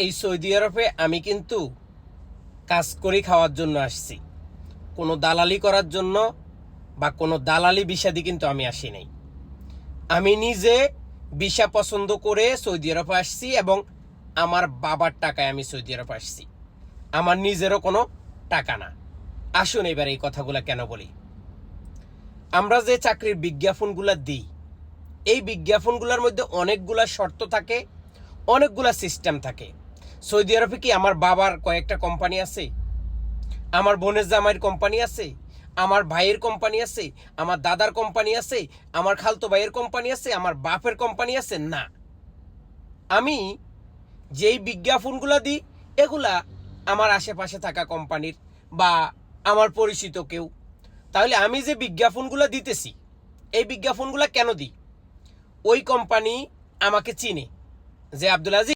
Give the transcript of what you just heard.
এই সৌদি আরবে আমি কিন্তু কাজ করে খাওয়ার জন্য আসছি, কোনো দালালি করার জন্য বা কোনো দালালি বিষাদি কিন্তু আমি আসি নাই। আমি নিজে ভিসা পছন্দ করে সৌদি আরবে আসছি এবং আমার বাবার টাকায় আমি সৌদি আরবে আসছি, আমার নিজেরও কোনো টাকা না। আসুন এবার এই কথাগুলো কেন বলি। আমরা যে চাকরির বিজ্ঞাপনগুলো দিই, এই বিজ্ঞাপনগুলোর মধ্যে অনেকগুলা শর্ত থাকে, অনেকগুলা সিস্টেম থাকে। সৌদি আরবে কি আমার বাবার কয়েকটা কোম্পানি আছে, আমার বোনের জামাইয়ের কোম্পানি আছে, আমার ভাইয়ের কোম্পানি আছে, আমার দাদার কোম্পানি আছে, আমার খালতো ভাইয়ের কোম্পানি আছে, আমার বাপের কোম্পানি আছে? না। আমি যেই বিজ্ঞাপনগুলো দিই এগুলা আমার আশেপাশে থাকা কোম্পানির বা আমার পরিচিত কেউ। তাহলে আমি যে বিজ্ঞাপনগুলো দিতেছি, এই বিজ্ঞাপনগুলো কেন দিই? ওই কোম্পানি আমাকে চিনে যে আব্দুল আজিজ